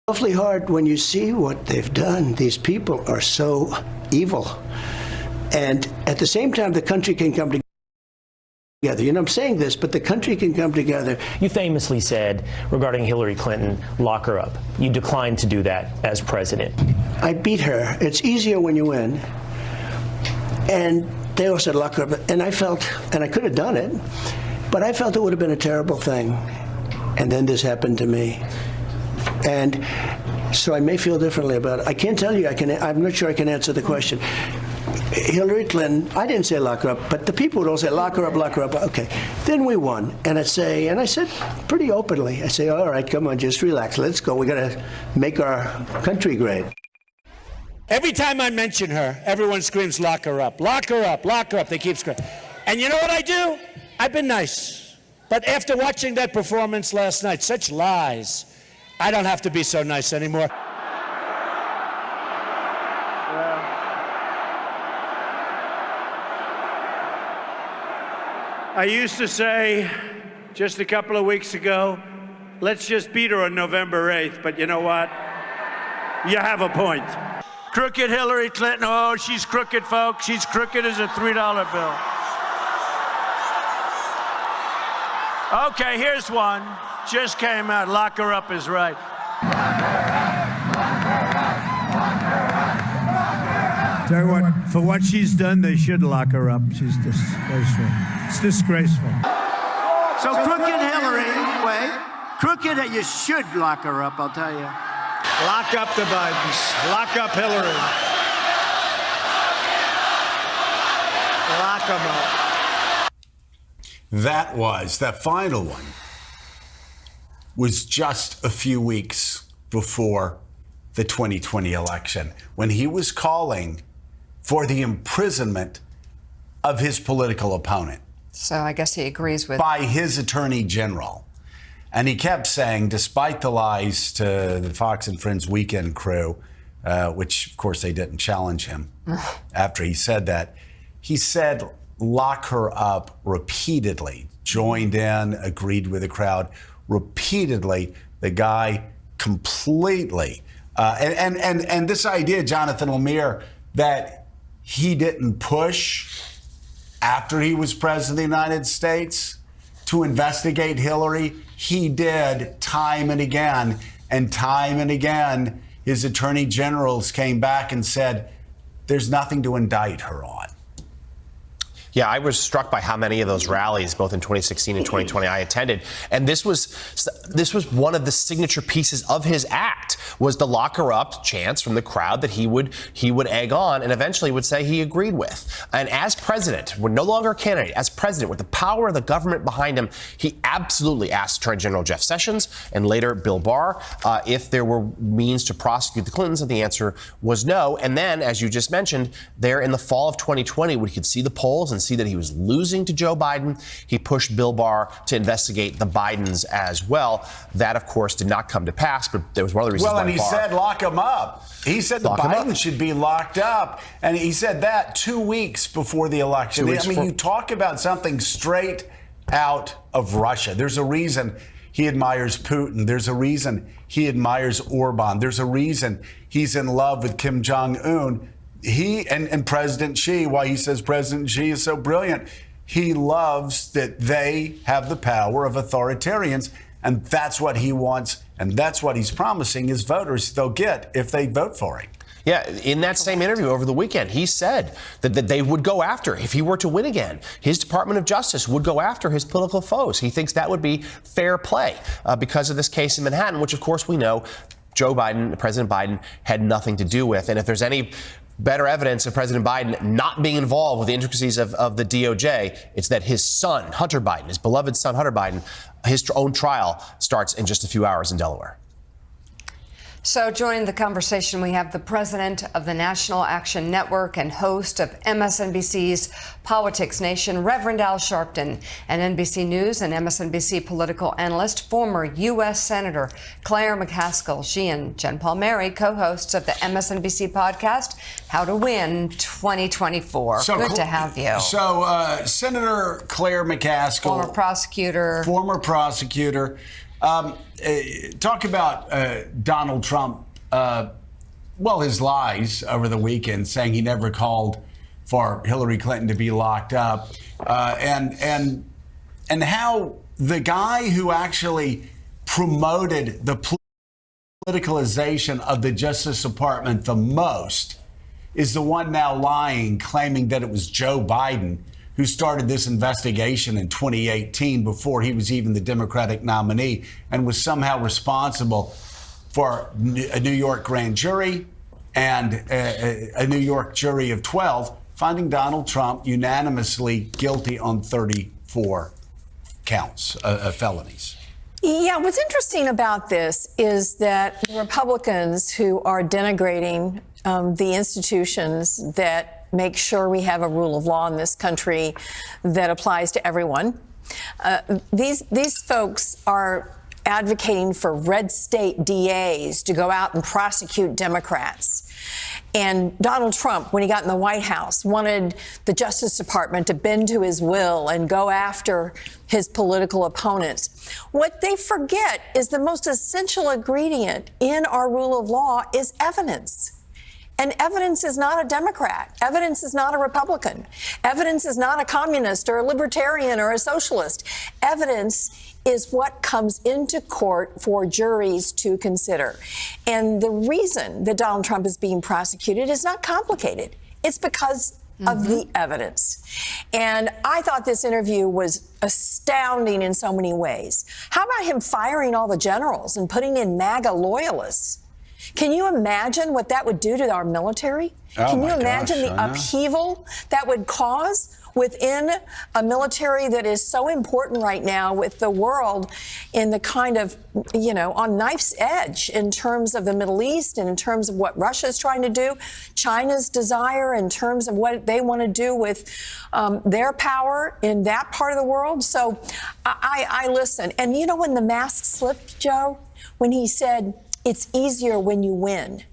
Awfully hard when you see what they've done. These people are so evil. And at the same time, the country can come together. You know, I'm saying this, but the country can come together. You famously said regarding Hillary Clinton, lock her up. You declined to do that as president. I beat her. It's easier when you win. And they all said lock her up. And I felt, and I could have done it, but I felt it would have been a terrible thing. And then this happened to me. And so I may feel differently about it. I can't tell you, I'm not sure I can answer the question. Hillary Clinton, I didn't say lock her up, but the people would all say lock her up, lock her up. Okay, then we won. And I said pretty openly, I say, all right, come on, just relax, let's go. We gotta make our country great. Every time I mention her, everyone screams lock her up, lock her up, lock her up. They keep screaming. And you know what I do? I've been nice. But after watching that performance last night, such lies, I don't have to be so nice anymore. I used to say just a couple of weeks ago, let's just beat her on November 8th, but you know what? You have a point. Crooked Hillary Clinton, oh, she's crooked, folks. She's crooked as a $3 bill. Okay, here's one. Just came out. Lock her up is right. Tell you what, for what she's done, they should lock her up. She's disgraceful. It's disgraceful. So crooked Hillary, crooked, you should lock her up, I'll tell you. Lock up the Bidens. Lock up Hillary. Lock them up. That final one was just a few weeks before the 2020 election, when he was calling for the imprisonment of his political opponent. So I guess he agrees with... by his attorney general. And he kept saying, despite the lies to the Fox and Friends weekend crew, which of course they didn't challenge him after he said that, he said, lock her up repeatedly, joined in, agreed with the crowd repeatedly. The guy completely, and this idea, Jonathan Lemire, that he didn't push after he was president of the United States to investigate Hillary. He did time and again, his attorney generals came back and said, there's nothing to indict her on. Yeah, I was struck by how many of those rallies, both in 2016 and 2020, I attended. And this was one of the signature pieces of his act, was the lock her up chants from the crowd that he would egg on and eventually would say he agreed with. And as president, we're no longer a candidate, as president, with the power of the government behind him, he absolutely asked Attorney General Jeff Sessions and later Bill Barr if there were means to prosecute the Clintons, and the answer was no. And then, as you just mentioned, there in the fall of 2020, we could see the polls and see that he was losing to Joe Biden. He pushed Bill Barr to investigate the Bidens as well. That, of course, did not come to pass, but there was one of the reasons why and he said lock him up. He said the Bidens should be locked up. And he said that 2 weeks before the election. I mean, you talk about something straight out of Russia. There's a reason he admires Putin. There's a reason he admires Orban. There's a reason he's in love with Kim Jong-un. He and President Xi, why he says President Xi is so brilliant, he loves that they have the power of authoritarians, and that's what he wants, and that's what he's promising his voters they'll get if they vote for him. Yeah, in that same interview over the weekend, he said that they would go after, if he were to win again, his Department of Justice would go after his political foes. He thinks that would be fair play because of this case in Manhattan, which, of course, we know Joe Biden, President Biden, had nothing to do with. And if there's any better evidence of President Biden not being involved with the intricacies of the DOJ, it's that his son, Hunter Biden, his beloved son, Hunter Biden, his own trial starts in just a few hours in Delaware. So joining the conversation, we have the president of the National Action Network and host of MSNBC's Politics Nation, Reverend Al Sharpton, and NBC News and MSNBC political analyst, former U.S. Senator Claire McCaskill. She and Jen Palmieri, co-hosts of the MSNBC podcast, How to Win 2024. Good to have you. So Senator Claire McCaskill. Former prosecutor. Talk about Donald Trump. His lies over the weekend, saying he never called for Hillary Clinton to be locked up, and how the guy who actually promoted the politicalization of the Justice Department the most is the one now lying, claiming that it was Joe Biden who started this investigation in 2018 before he was even the Democratic nominee, and was somehow responsible for a New York grand jury and a New York jury of 12 finding Donald Trump unanimously guilty on 34 counts of felonies. Yeah, what's interesting about this is that the Republicans who are denigrating the institutions that make sure we have a rule of law in this country that applies to everyone, these folks are advocating for red state DAs to go out and prosecute Democrats. And Donald Trump, when he got in the White House, wanted the Justice Department to bend to his will and go after his political opponents. What they forget is the most essential ingredient in our rule of law is evidence. And evidence is not a Democrat. Evidence is not a Republican. Evidence is not a communist or a libertarian or a socialist. Evidence is what comes into court for juries to consider. And the reason that Donald Trump is being prosecuted is not complicated. It's because of the evidence. And I thought this interview was astounding in so many ways. How about him firing all the generals and putting in MAGA loyalists? Can you imagine what that would do to our military? Can you imagine the upheaval that would cause within a military that is so important right now with the world in the kind of, on knife's edge in terms of the Middle East and in terms of what Russia's trying to do, China's desire in terms of what they want to do with their power in that part of the world? So I listen. And when the mask slipped, Joe, when he said, "It's easier when you win."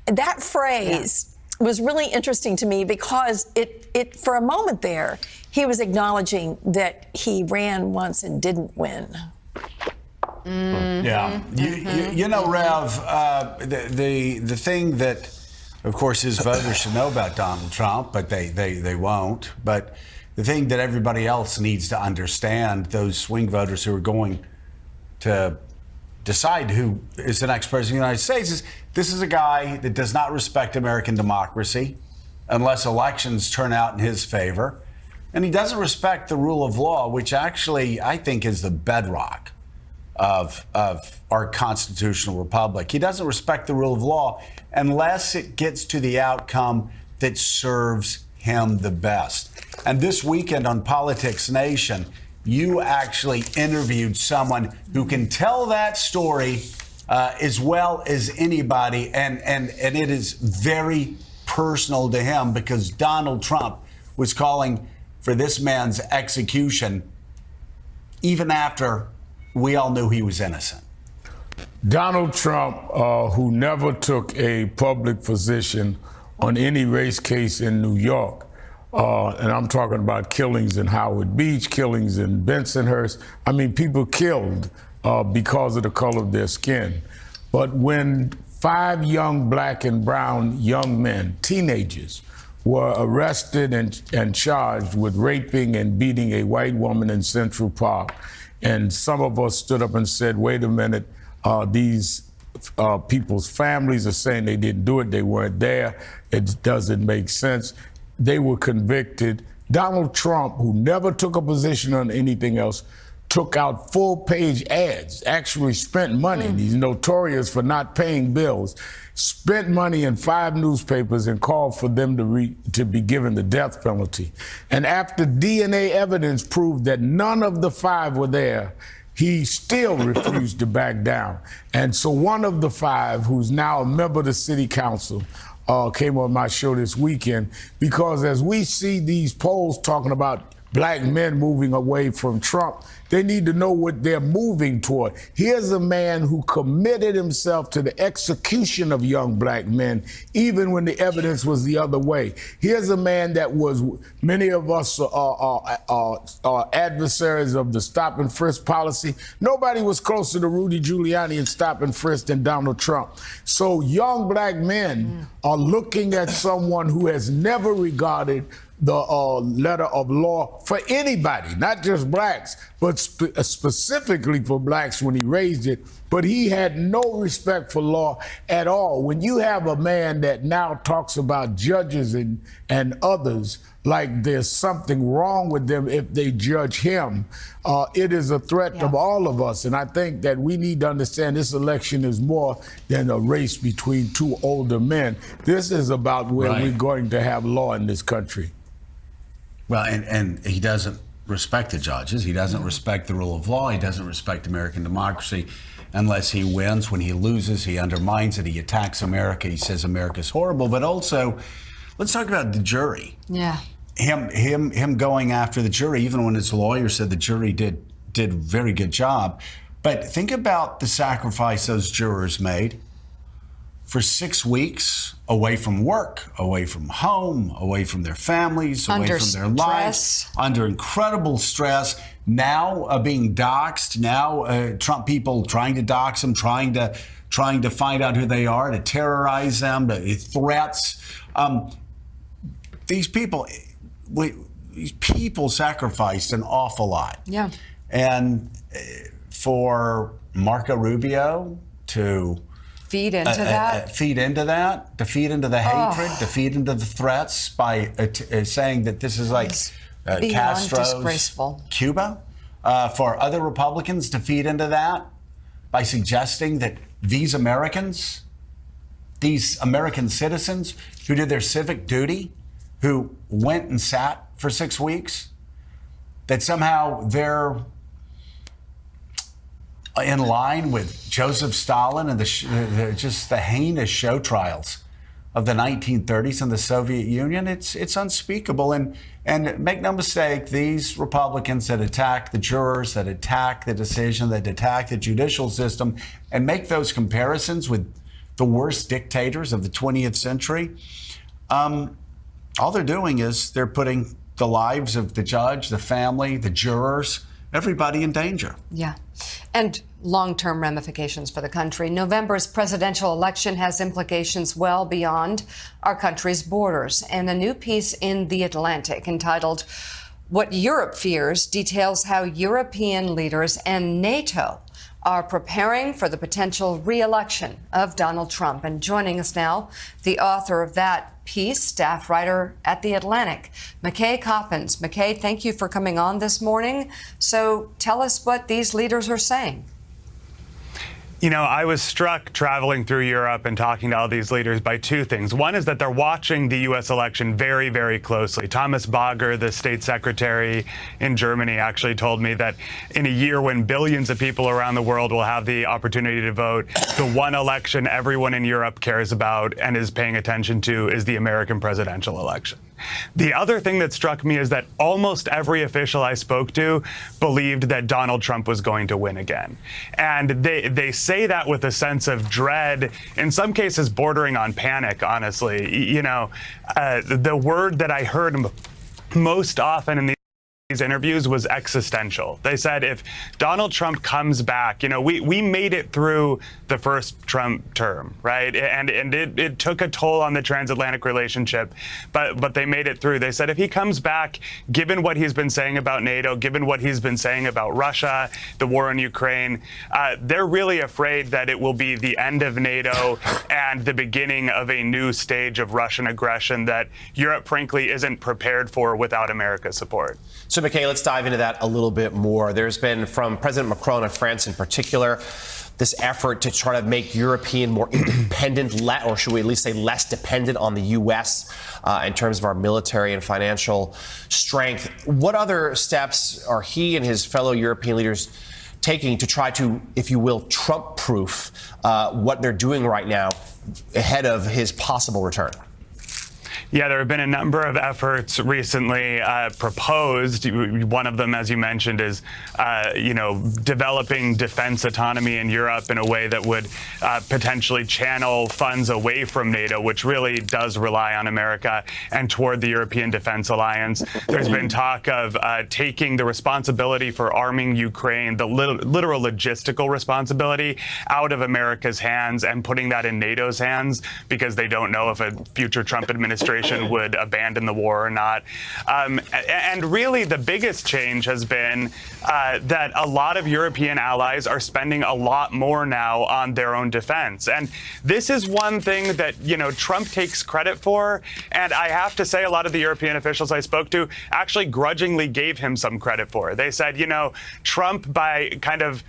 That phrase was really interesting to me because it for a moment there, he was acknowledging that he ran once and didn't win. Yeah. Rev, the thing that, of course, his voters should know about Donald Trump, but they won't. But the thing that everybody else needs to understand, those swing voters who are going to decide who is the next president of the United States, is this is a guy that does not respect American democracy unless elections turn out in his favor. And he doesn't respect the rule of law, which actually I think is the bedrock of our constitutional republic. He doesn't respect the rule of law unless it gets to the outcome that serves him the best. And this weekend on Politics Nation, you actually interviewed someone who can tell that story as well as anybody, and it is very personal to him because Donald Trump was calling for this man's execution even after we all knew he was innocent. Donald Trump, who never took a public position on any race case in New York, and I'm talking about killings in Howard Beach, killings in Bensonhurst. I mean, people killed because of the color of their skin. But when 5 young black and brown young men, teenagers, were arrested and charged with raping and beating a white woman in Central Park, and some of us stood up and said, wait a minute, these people's families are saying they didn't do it, they weren't there, it doesn't make sense. They were convicted. Donald Trump, who never took a position on anything else, took out full-page ads, actually spent money. He's notorious for not paying bills, spent money in 5 newspapers and called for them to be given the death penalty. And after DNA evidence proved that none of the 5 were there, he still refused to back down. And so one of the 5, who's now a member of the city council, came on my show this weekend because as we see these polls talking about black men moving away from Trump. They need to know what they're moving toward. Here's a man who committed himself to the execution of young black men, even when the evidence was the other way. Here's a man that was, many of us are adversaries of the stop and frisk policy. Nobody was closer to Rudy Giuliani in stop and frisk than Donald Trump. So young black men are looking at someone who has never regarded the letter of law for anybody, not just blacks, but specifically for blacks when he raised it. But he had no respect for law at all. When you have a man that now talks about judges and others like there's something wrong with them if they judge him, it is a threat to all of us. And I think that we need to understand this election is more than a race between two older men. This is about where we're going to have law in this country. Well, and he doesn't respect the judges. He doesn't respect the rule of law. He doesn't respect American democracy unless he wins. When he loses, he undermines it. He attacks America. He says America's horrible. But also, let's talk about the jury. Yeah. Him going after the jury, even when his lawyer said the jury did a very good job. But think about the sacrifice those jurors made for 6 weeks away from work, away from home, away from their families, away from their lives, under incredible stress. Now being doxxed. Now Trump people trying to dox them, trying to find out who they are, to terrorize them, threats. These people sacrificed an awful lot. Yeah. And for Marco Rubio to feed into that, to feed into the hatred, to feed into the threats by saying that this is like Castro's disgraceful Cuba, for other Republicans to feed into that by suggesting that these American citizens who did their civic duty, who went and sat for 6 weeks, that somehow they're in line with Joseph Stalin and just the heinous show trials of the 1930s in the Soviet Union. It's unspeakable. And make no mistake, these Republicans that attack the jurors, that attack the decision, that attack the judicial system, and make those comparisons with the worst dictators of the 20th century, all they're doing is they're putting the lives of the judge, the family, the jurors, everybody in danger. Yeah. And long-term ramifications for the country. November's presidential election has implications well beyond our country's borders. And a new piece in The Atlantic entitled "What Europe Fears" details how European leaders and NATO are preparing for the potential re-election of Donald Trump. And joining us now, the author of that piece, staff writer at The Atlantic, McKay Coppins. McKay, thank you for coming on this morning. So tell us what these leaders are saying. You know, I was struck traveling through Europe and talking to all these leaders by two things. One is that they're watching the U.S. election very, very closely. Thomas Bagger, the state secretary in Germany, actually told me that in a year when billions of people around the world will have the opportunity to vote, the one election everyone in Europe cares about and is paying attention to is the American presidential election. The other thing that struck me is that almost every official I spoke to believed that Donald Trump was going to win again. And they say that with a sense of dread, in some cases bordering on panic, honestly. You know, the word that I heard most often in these interviews was existential. They said if Donald Trump comes back, you know, we made it through the first Trump term, right? And it took a toll on the transatlantic relationship, but they made it through. They said if he comes back, given what he's been saying about NATO, given what he's been saying about Russia, the war in Ukraine, they're really afraid that it will be the end of NATO and the beginning of a new stage of Russian aggression that Europe, frankly, isn't prepared for without America's support. So, McKay, let's dive into that a little bit more. There's been, from President Macron of France in particular, this effort to try to make European more independent, or should we at least say less dependent on the U.S. In terms of our military and financial strength. What other steps are he and his fellow European leaders taking to try to, if you will, Trump-proof what they're doing right now ahead of his possible return? Yeah, there have been a number of efforts recently proposed. One of them, as you mentioned, is developing defense autonomy in Europe in a way that would potentially channel funds away from NATO, which really does rely on America, and toward the European Defense Alliance. There's been talk of taking the responsibility for arming Ukraine, the literal logistical responsibility, out of America's hands and putting that in NATO's hands, because they don't know if a future Trump administration would abandon the war or not. And really the biggest change has been that a lot of European allies are spending a lot more now on their own defense. And this is one thing that, Trump takes credit for. And I have to say, a lot of the European officials I spoke to actually grudgingly gave him some credit for. They said, Trump, by kind of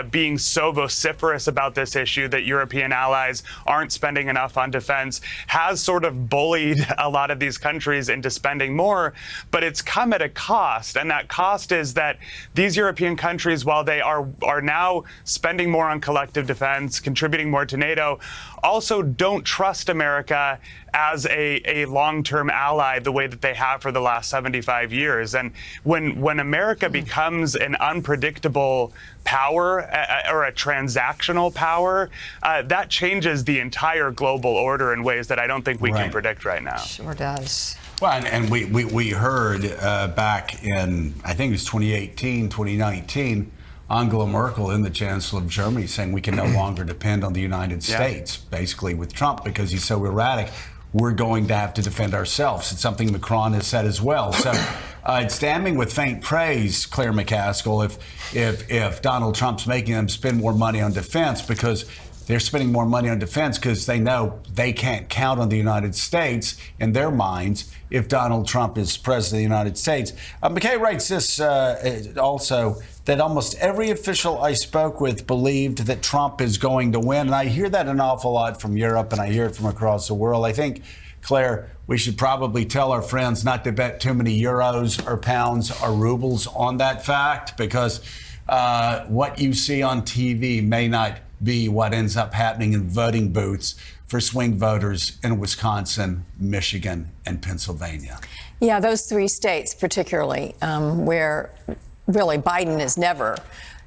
being so vociferous about this issue that European allies aren't spending enough on defense, has sort of bullied a lot of these countries into spending more, but it's come at a cost. And that cost is that these European countries, while they are now spending more on collective defense, contributing more to NATO, also don't trust America as a long-term ally the way that they have for the last 75 years. And when America becomes an unpredictable power or a transactional power, that changes the entire global order in ways that I don't think we can predict right now. Sure does. Well, and we heard back in, I think it was 2018, 2019, Angela Merkel, the Chancellor of Germany, saying we can no longer depend on the United States, basically with Trump, because he's so erratic. We're going to have to defend ourselves. It's something Macron has said as well. So it's damning with faint praise, Claire McCaskill, if Donald Trump's making them spend more money on defense, because they're spending more money on defense because they know they can't count on the United States in their minds if Donald Trump is president of the United States. McKay writes this also, that almost every official I spoke with believed that Trump is going to win. And I hear that an awful lot from Europe, and I hear it from across the world. I think, Claire, we should probably tell our friends not to bet too many euros or pounds or rubles on that fact, because what you see on TV may not be what ends up happening in voting booths for swing voters in Wisconsin, Michigan, and Pennsylvania. Yeah, those three states particularly, where really Biden has never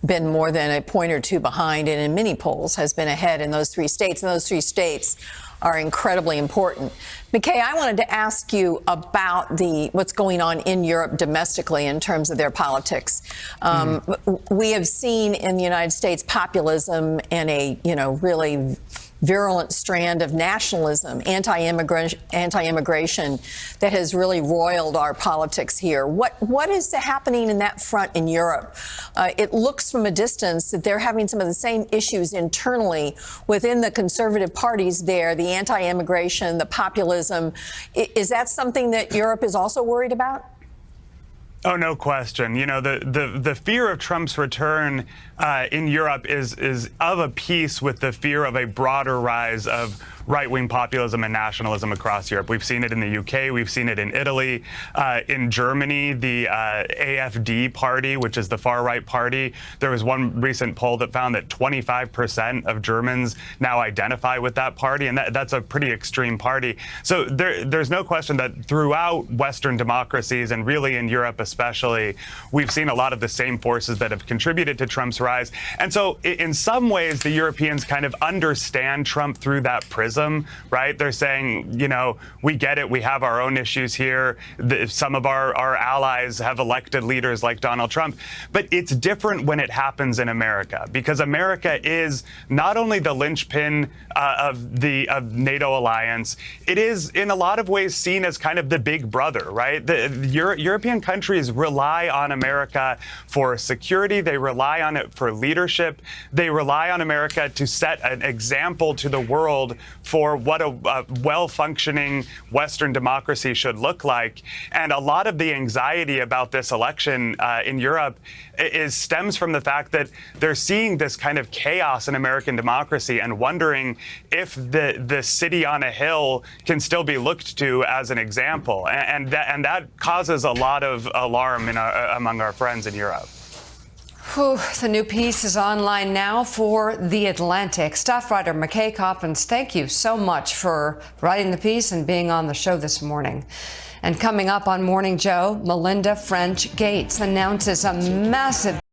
been more than a point or two behind, and in many polls has been ahead in those three states. And those three states are incredibly important. McKay, I wanted to ask you about what's going on in Europe domestically in terms of their politics. We have seen in the United States populism and a really virulent strand of nationalism, anti-immigration that has really roiled our politics here. What is happening in that front in Europe? It looks from a distance that they're having some of the same issues internally within the conservative parties there, the anti-immigration, the populism. Is that something that Europe is also worried about? Oh, no question. The fear of Trump's return in Europe is of a piece with the fear of a broader rise of right-wing populism and nationalism across Europe. We've seen it in the UK. We've seen it in Italy. In Germany, the AfD party, which is the far-right party, there was one recent poll that found that 25% of Germans now identify with that party, and that's a pretty extreme party. So there's no question that throughout Western democracies, and really in Europe especially, we've seen a lot of the same forces that have contributed to Trump's rise. And so in some ways, the Europeans kind of understand Trump through that prism. Right? They're saying, we get it. We have our own issues here. Some of our allies have elected leaders like Donald Trump. But it's different when it happens in America, because America is not only the linchpin of NATO alliance, it is in a lot of ways seen as kind of the big brother, right? The European countries rely on America for security. They rely on it for leadership. They rely on America to set an example to the world for what a well-functioning Western democracy should look like. And a lot of the anxiety about this election in Europe stems from the fact that they're seeing this kind of chaos in American democracy and wondering if the city on a hill can still be looked to as an example. And that causes a lot of alarm among our friends in Europe. Whew, the new piece is online now for The Atlantic. Staff writer McKay Coppins, thank you so much for writing the piece and being on the show this morning. And coming up on Morning Joe, Melinda French Gates announces a massive